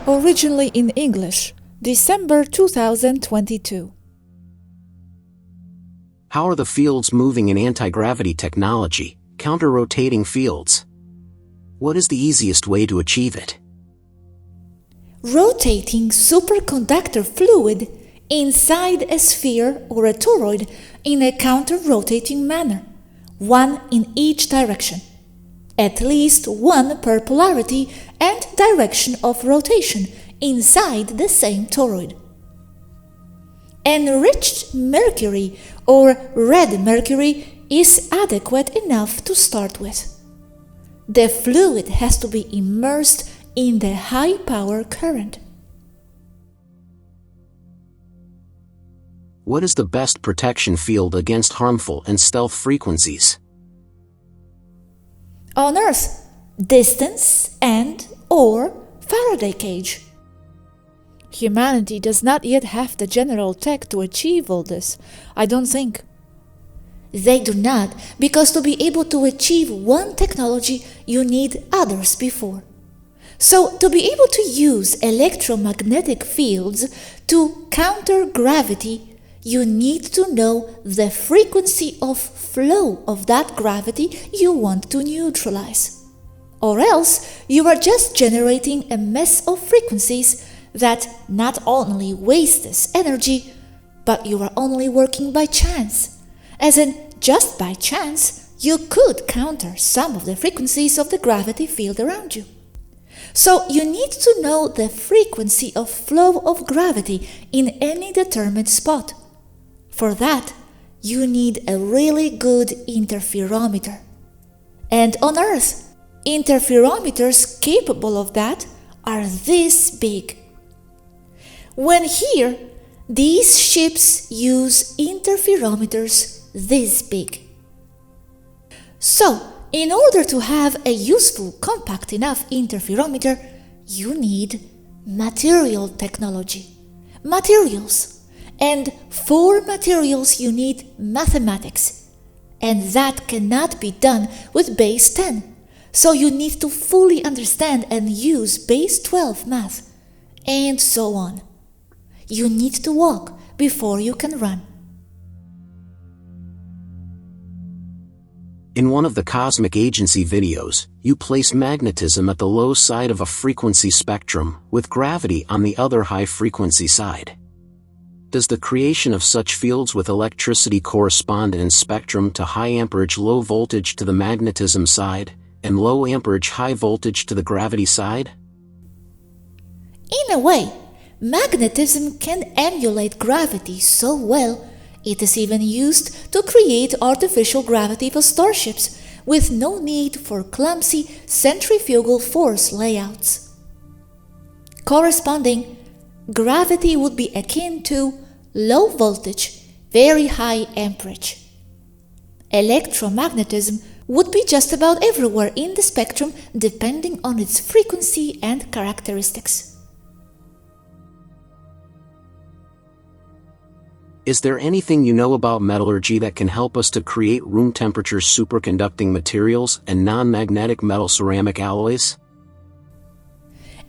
Originally in English, December 2022. How are the fields moving in anti-gravity technology, counter-rotating fields? What is the easiest way to achieve it? Rotating superconductor fluid inside a sphere or a toroid in a counter-rotating manner, one in each direction. At least one per polarity and direction of rotation inside the same toroid. Enriched mercury or red mercury is adequate enough to start with. The fluid has to be immersed in the high power current. What is the best protection field against harmful and stealth frequencies? On Earth, distance and/or Faraday cage. Humanity does not yet have the general tech to achieve all this, I don't think. They do not, because to be able to achieve one technology, you need others before. So, to be able to use electromagnetic fields to counter gravity, you need to know the frequency of flow of that gravity you want to neutralize. Or else, you are just generating a mess of frequencies that not only wastes energy, but you are only working by chance. As in, just by chance, you could counter some of the frequencies of the gravity field around you. So you need to know the frequency of flow of gravity in any determined spot. For that, you need a really good interferometer. And on Earth, interferometers capable of that are this big. When here, these ships use interferometers this big. So, in order to have a useful, compact enough interferometer, you need material technology, materials. And for materials you need mathematics, and that cannot be done with base 10. So you need to fully understand and use base 12 math, and so on. You need to walk before you can run. In one of the Cosmic Agency videos, you place magnetism at the low side of a frequency spectrum, with gravity on the other high-frequency side. Does the creation of such fields with electricity correspond in spectrum to high amperage low voltage to the magnetism side, and low amperage high voltage to the gravity side? In a way, magnetism can emulate gravity so well, it is even used to create artificial gravity for starships, with no need for clumsy centrifugal force layouts. Corresponding, gravity would be akin to low voltage, very high amperage. Electromagnetism would be just about everywhere in the spectrum depending on its frequency and characteristics. Is there anything you know about metallurgy that can help us to create room temperature superconducting materials and non-magnetic metal ceramic alloys?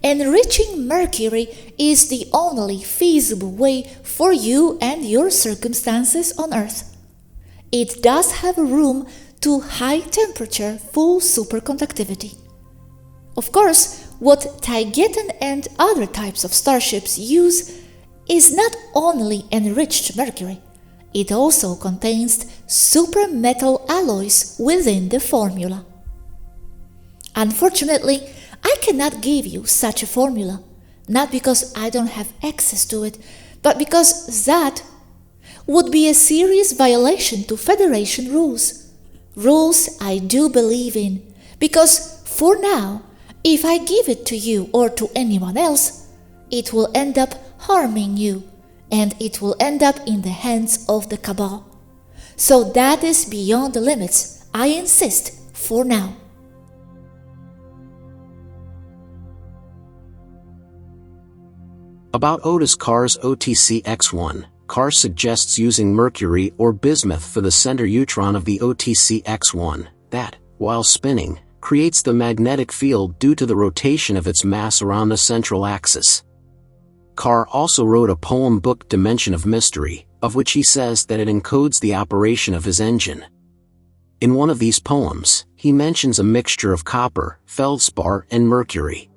Enriching mercury is the only feasible way for you and your circumstances on Earth. It does have room to high temperature full superconductivity. Of course, what Tigetan and other types of starships use is not only enriched mercury, it also contains super metal alloys within the formula. Unfortunately, I cannot give you such a formula, not because I don't have access to it, but because that would be a serious violation to Federation rules. Rules I do believe in, because for now, if I give it to you or to anyone else, it will end up harming you, and it will end up in the hands of the cabal. So that is beyond the limits, I insist, for now. About Otis Carr's OTC-X1, Carr suggests using mercury or bismuth for the center neutron of the OTC-X1, that, while spinning, creates the magnetic field due to the rotation of its mass around the central axis. Carr also wrote a poem book Dimension of Mystery, of which he says that it encodes the operation of his engine. In one of these poems, he mentions a mixture of copper, feldspar, and mercury.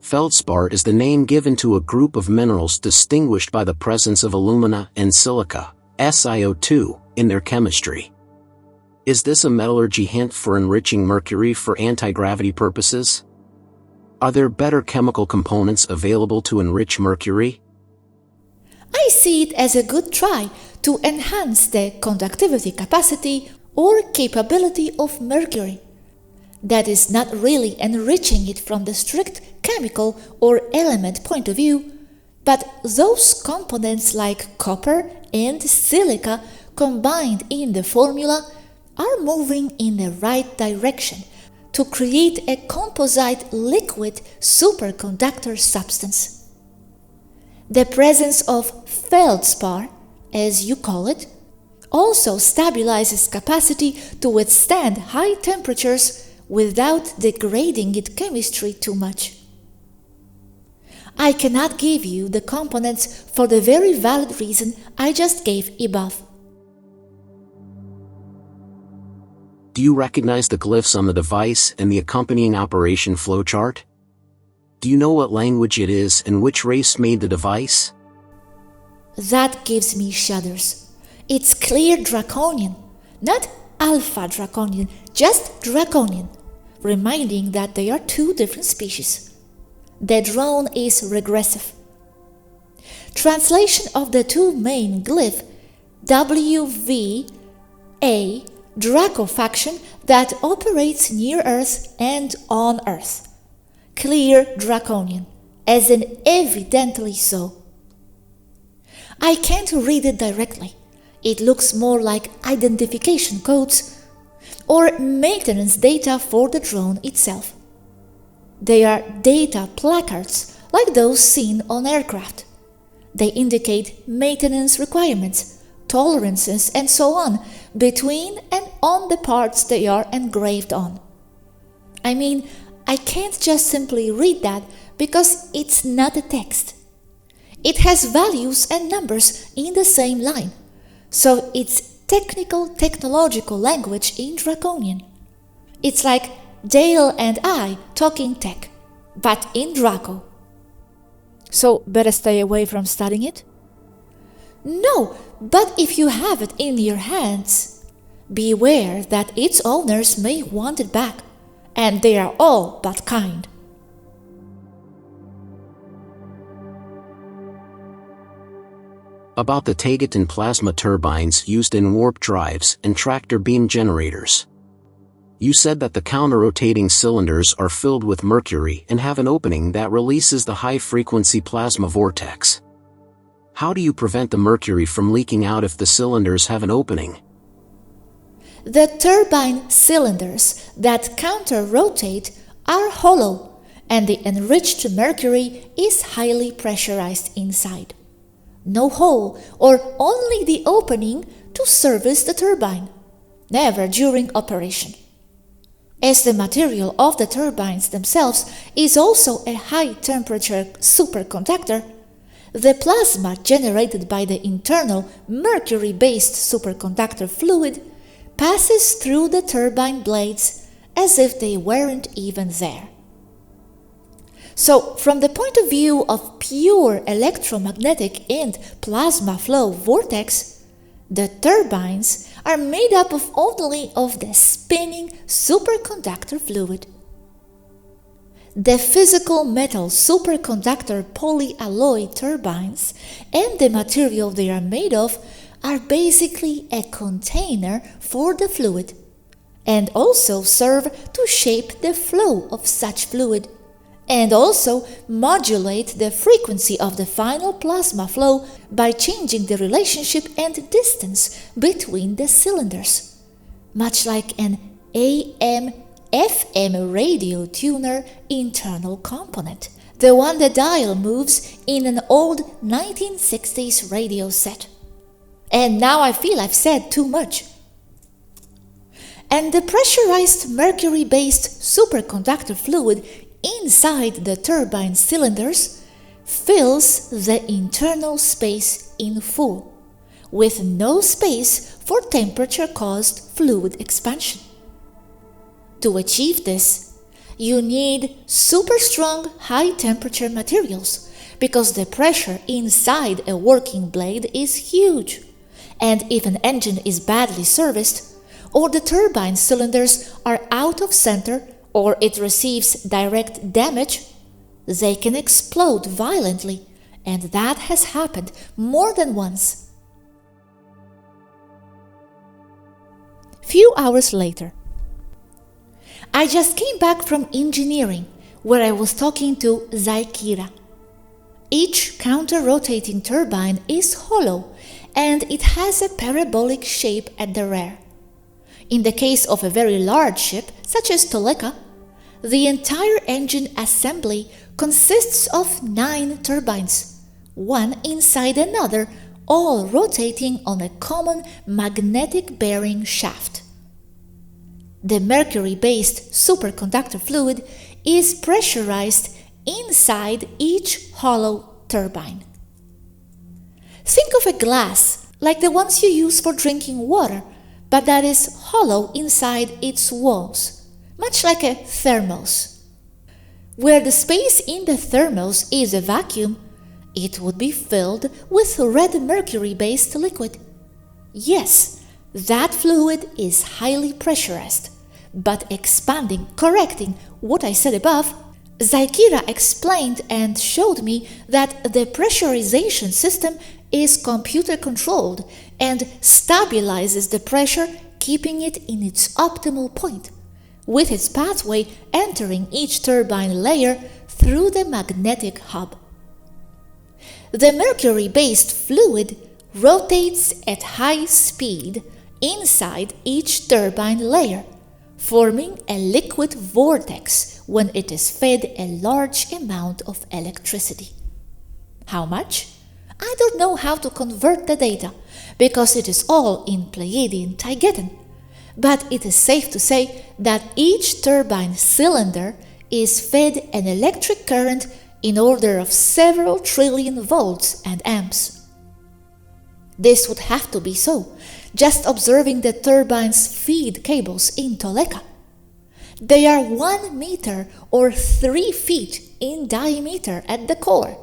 Feldspar is the name given to a group of minerals distinguished by the presence of alumina and silica, SiO2, in their chemistry. Is this a metallurgy hint for enriching mercury for anti-gravity purposes? Are there better chemical components available to enrich mercury? I see it as a good try to enhance the conductivity capacity or capability of mercury. That is not really enriching it from the strict chemical or element point of view, but those components like copper and silica combined in the formula are moving in the right direction to create a composite liquid superconductor substance. The presence of feldspar, as you call it, also stabilizes capacity to withstand high temperatures without degrading its chemistry too much. I cannot give you the components for the very valid reason I just gave above. Do you recognize the glyphs on the device and the accompanying operation flowchart? Do you know what language it is and which race made the device? That gives me shudders. It's clear draconian, not alpha draconian, just draconian, reminding that they are two different species. The drone is regressive. Translation of the two main glyph WVA Dracofaction that operates near Earth and on Earth. Clear draconian, as in evidently so. I can't read it directly. It looks more like identification codes or maintenance data for the drone itself. They are data placards like those seen on aircraft. They indicate maintenance requirements, tolerances, and so on between and on the parts they are engraved on. I mean, I can't just simply read that because it's not a text. It has values and numbers in the same line, so it's technological language in Draconian. It's like Dale and I talking tech, but in Draco. So, better stay away from studying it? No, but if you have it in your hands, beware that its owners may want it back, and they are all but kind. About the Tegeton plasma turbines used in warp drives and tractor beam generators. You said that the counter-rotating cylinders are filled with mercury and have an opening that releases the high-frequency plasma vortex. How do you prevent the mercury from leaking out if the cylinders have an opening? The turbine cylinders that counter-rotate are hollow, and the enriched mercury is highly pressurized inside. No hole or only the opening to service the turbine, never during operation. As the material of the turbines themselves is also a high-temperature superconductor, the plasma generated by the internal mercury-based superconductor fluid passes through the turbine blades as if they weren't even there. So, from the point of view of pure electromagnetic and plasma flow vortex, the turbines are made up of only of the spinning superconductor fluid. The physical metal superconductor polyalloy turbines and the material they are made of are basically a container for the fluid, and also serve to shape the flow of such fluid, and also modulate the frequency of the final plasma flow by changing the relationship and distance between the cylinders, much like an AM/FM radio tuner internal component, the one the dial moves in an old 1960s radio set. And now I feel I've said too much. And the pressurized mercury-based superconductor fluid inside the turbine cylinders fills the internal space in full, with no space for temperature-caused fluid expansion. To achieve this, you need super strong high-temperature materials because the pressure inside a working blade is huge, and if an engine is badly serviced, or the turbine cylinders are out of center, or it receives direct damage, they can explode violently, and that has happened more than once. Few hours later, I just came back from engineering, where I was talking to Yazhi. Each counter-rotating turbine is hollow, and it has a parabolic shape at the rear. In the case of a very large ship, such as Toleka, the entire engine assembly consists of 9 turbines, one inside another, all rotating on a common magnetic bearing shaft. The mercury-based superconductor fluid is pressurized inside each hollow turbine. Think of a glass like the ones you use for drinking water, but that is hollow inside its walls, much like a thermos. Where the space in the thermos is a vacuum, it would be filled with red mercury-based liquid. Yes, that fluid is highly pressurized, but expanding, correcting what I said above, Yazhi explained and showed me that the pressurization system is computer-controlled and stabilizes the pressure, keeping it in its optimal point, with its pathway entering each turbine layer through the magnetic hub. The mercury-based fluid rotates at high speed inside each turbine layer, forming a liquid vortex when it is fed a large amount of electricity. How much? I don't know how to convert the data, because it is all in Pleiadian Taigetan, but it is safe to say that each turbine cylinder is fed an electric current in order of several trillion volts and amps. This would have to be so, just observing the turbine's feed cables in Toleka. They are 1 meter or 3 feet in diameter at the core,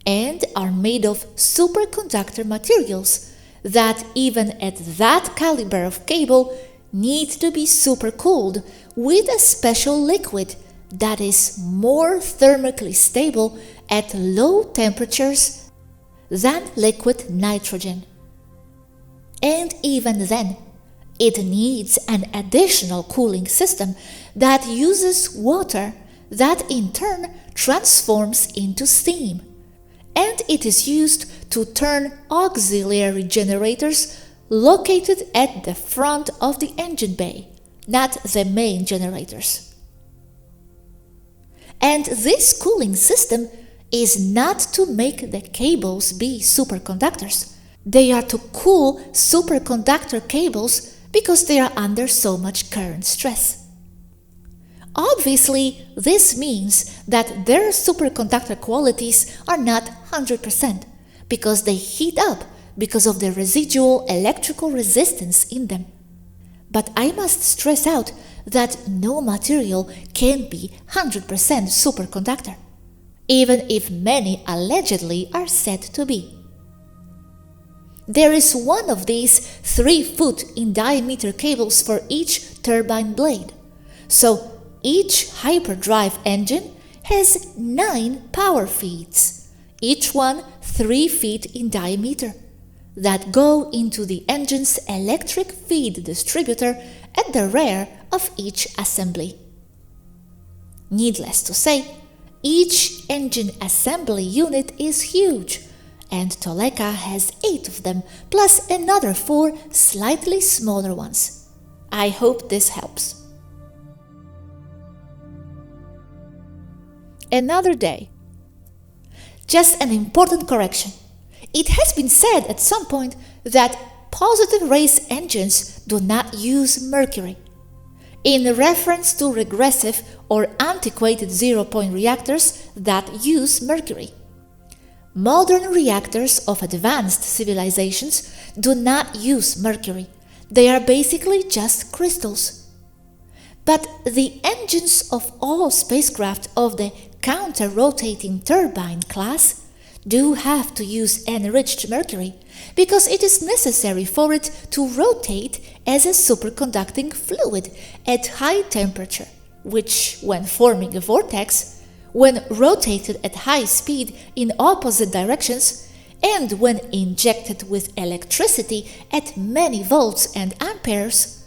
and are made of superconductor materials that even at that caliber of cable need to be supercooled with a special liquid that is more thermically stable at low temperatures than liquid nitrogen. And even then, it needs an additional cooling system that uses water that in turn transforms into steam, and it is used to turn auxiliary generators located at the front of the engine bay, not the main generators. And this cooling system is not to make the cables be superconductors. They are to cool superconductor cables because they are under so much current stress. Obviously, this means that their superconductor qualities are not 100% because they heat up because of the residual electrical resistance in them. But I must stress out that no material can be 100% superconductor, even if many allegedly are said to be. There is one of these 3-foot in diameter cables for each turbine blade, so each hyperdrive engine has 9 power feeds, each one 3 feet in diameter, that go into the engine's electric feed distributor at the rear of each assembly. Needless to say, Each engine assembly unit is huge, and Toleka has 8 of them, plus another 4 slightly smaller ones. I hope this helps. Another day. Just an important correction. It has been said at some point that positive race engines do not use mercury, in reference to regressive or antiquated zero-point reactors that use mercury. Modern reactors of advanced civilizations do not use mercury. They are basically just crystals. But the engines of all spacecraft of the counter-rotating turbine class do have to use enriched mercury because it is necessary for it to rotate as a superconducting fluid at high temperature, which, when forming a vortex, when rotated at high speed in opposite directions, and when injected with electricity at many volts and amperes,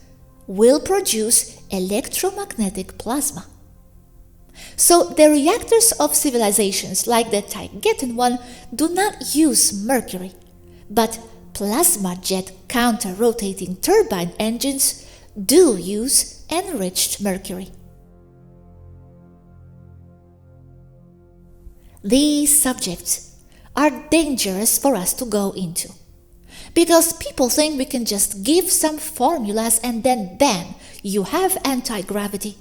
will produce electromagnetic plasma. So the reactors of civilizations like the Tigetan one do not use mercury, but plasma jet counter-rotating turbine engines do use enriched mercury. These subjects are dangerous for us to go into, because people think we can just give some formulas and then bam, you have anti-gravity.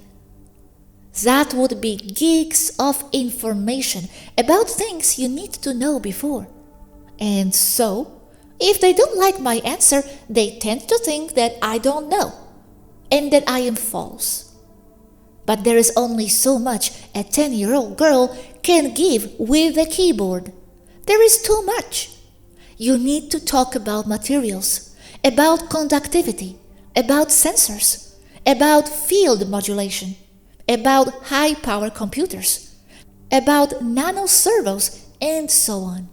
That would be gigs of information about things you need to know before. And so, if they don't like my answer, they tend to think that I don't know and that I am false. But there is only so much a 10-year-old girl can give with a keyboard. There is too much. You need to talk about materials, about conductivity, about sensors, about field modulation, about high-power computers, about nanoservos, and so on.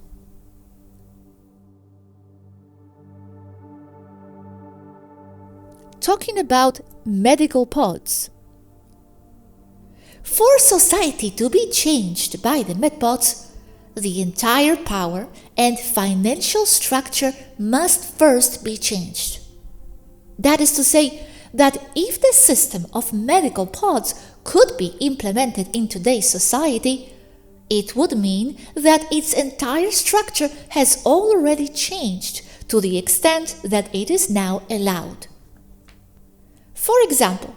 Talking about medical pods. For society to be changed by the medpods, the entire power and financial structure must first be changed. That is to say, that if the system of medical pods could be implemented in today's society, it would mean that its entire structure has already changed to the extent that it is now allowed. For example,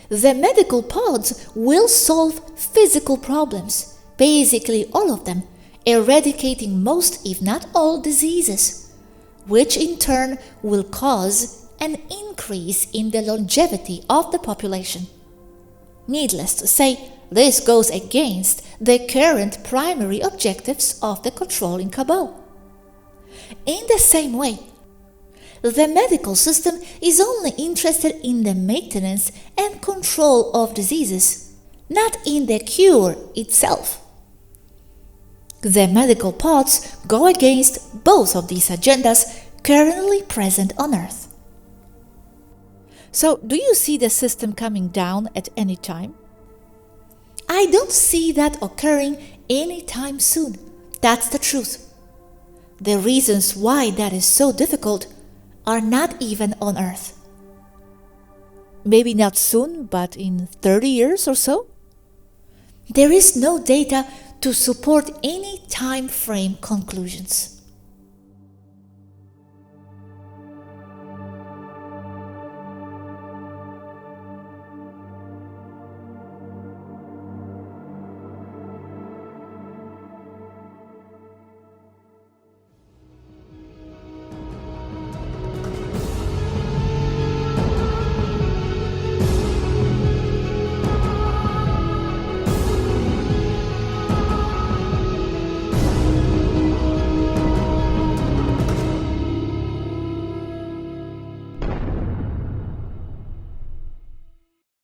the medical pods will solve physical problems, basically all of them, eradicating most if not all diseases, which in turn will cause an increase in the longevity of the population. Needless to say, this goes against the current primary objectives of the controlling cabal. In the same way, the medical system is only interested in the maintenance and control of diseases, not in the cure itself. The medical pods go against both of these agendas currently present on Earth. So, do you see the system coming down at any time? I don't see that occurring anytime soon. That's the truth. The reasons why that is so difficult are not even on Earth. Maybe not soon, but in 30 years or so? There is no data to support any time frame conclusions.